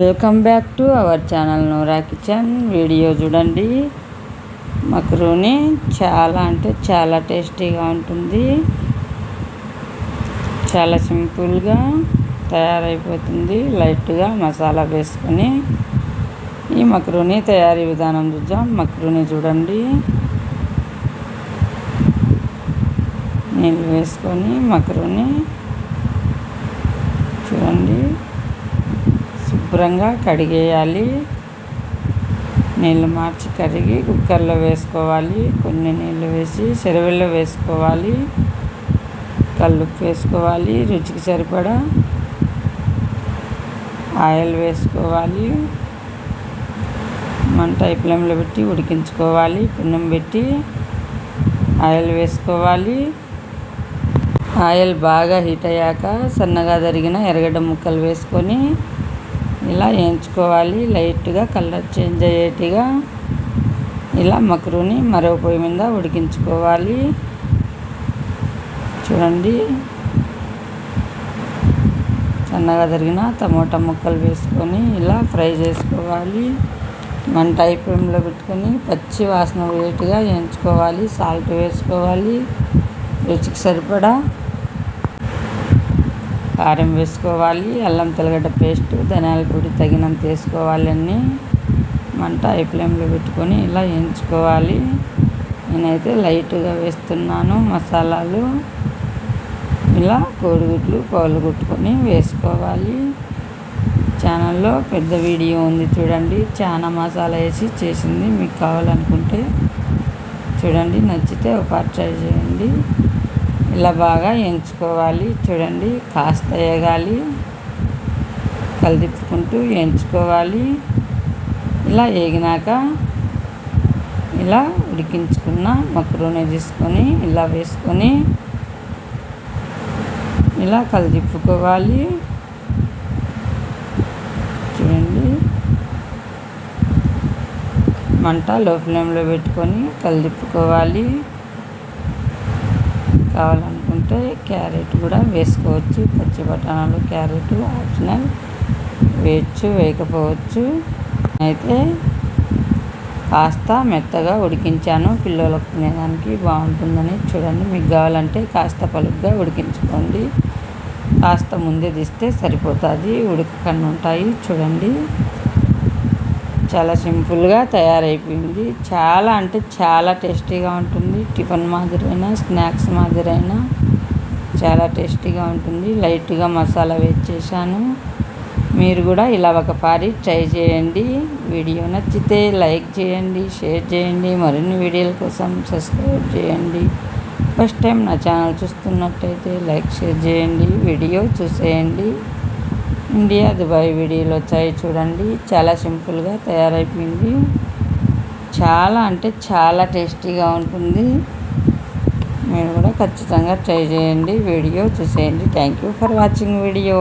Welcome back to our channel Noora kitchen. Video చూడండి. Macaroni చాలా అంటే చాలా టేస్టీగా ఉంటుంది. చాలా సింపుల్గా తయారైపోతుంది. లైట్గా మసాలా వేసుకొని ఈ మక్రూని తయారీ విధానం చూద్దాం. మక్రూని చూడండి, నీళ్ళు వేసుకొని మక్రూని చూడండి శుభ్రంగా కడిగేయాలి. నీళ్ళు మార్చి కడిగి కుక్కర్లో వేసుకోవాలి. కొన్ని నీళ్ళు వేసి చెరువుల్లో వేసుకోవాలి. కల్లుప్పు వేసుకోవాలి. రుచికి సరిపడా ఆయిల్ వేసుకోవాలి. మంట ఫ్లేమ్లో పెట్టి ఉడికించుకోవాలి. పెనం పెట్టి ఆయిల్ వేసుకోవాలి. ఆయిల్ బాగా హీట్ అయ్యాక సన్నగా తరిగిన ఎర్రగడ్డ ముక్కలు వేసుకొని ఇలా వేయించుకోవాలి. లైట్గా కలర్ చేంజ్ అయ్యేట్టుగా ఇలా మక్రూని మరో పొయ్యి మీద ఉడికించుకోవాలి. చూడండి, సన్నగా తరిగిన టమోటా ముక్కలు వేసుకొని ఇలా ఫ్రై చేసుకోవాలి. మంట ఫ్లేమ్లో పెట్టుకొని పచ్చి వాసన పోయేట్టుగా వేయించుకోవాలి. సాల్ట్ వేసుకోవాలి. రుచికి సరిపడా కారం వేసుకోవాలి. అల్లం తెల్లగడ్డ పేస్ట్, ధనియాల పొడి తగినంత వేసుకోవాలి. అన్నీ మంట హై ఫ్లేమ్లో పెట్టుకొని ఇలా వేయించుకోవాలి. నేనైతే లైట్గా వేస్తున్నాను మసాలాలు. ఇలా కోడిగుడ్లు పగలగొట్టుకొని వేసుకోవాలి. ఛానల్లో పెద్ద వీడియో ఉంది చూడండి, చాలా మసాలా వేసి చేసింది. మీకు కావాలనుకుంటే చూడండి, నచ్చితే ఒకసారి ట్రై చేయండి. ఇలా బాగా వేయించుకోవాలి. చూడండి, కాస్త వేగాలి. కలిదిప్పుకుంటూ వేయించుకోవాలి. ఇలా వేగినాక ఇలా ఉడికించుకున్న మక్రూని తీసుకొని ఇలా వేసుకొని ఇలా కలిదిప్పుకోవాలి. చూడండి, మంట లో ఫ్లేమ్లో పెట్టుకొని కలిదిప్పుకోవాలి. కావాలనుకుంటే క్యారెట్ కూడా వేసుకోవచ్చు. పచ్చి బఠానాలు, క్యారెట్ ఆప్షనల్, వేయచ్చు వేయకపోవచ్చు. అయితే కాస్త మెత్తగా ఉడికించాను, పిల్లలకు తినేదానికి బాగుంటుందని. చూడండి, మీకు కావాలంటే కాస్త పలుగ్గా ఉడికించుకోండి. కాస్త ముందే తీస్తే సరిపోతుంది, ఉడకకుండా ఉంటాయి. చూడండి, చాలా సింపుల్గా తయారైపోయింది. చాలా అంటే చాలా టేస్టీగా ఉంటుంది. టిఫిన్ మాదిరైనా స్నాక్స్ మాదిరైనా చాలా టేస్టీగా ఉంటుంది. లైట్గా మసాలా వేసేసాను. మీరు కూడా ఇలా ఒకసారి ట్రై చేయండి. వీడియో నచ్చితే లైక్ చేయండి, షేర్ చేయండి. మరిన్ని వీడియోల కోసం సబ్స్క్రైబ్ చేయండి. ఫస్ట్ టైం నా ఛానల్ చూస్తున్నట్టయితే లైక్ షేర్ చేయండి. వీడియో చూసేయండి. ఇండియా దుబాయ్ వీడియోలు వచ్చాయి చూడండి. చాలా సింపుల్గా తయారైపోయింది. చాలా అంటే చాలా టేస్టీగా ఉంటుంది. మీరు కూడా ఖచ్చితంగా ట్రై చేయండి. వీడియో చూసేయండి. Thank you for watching video.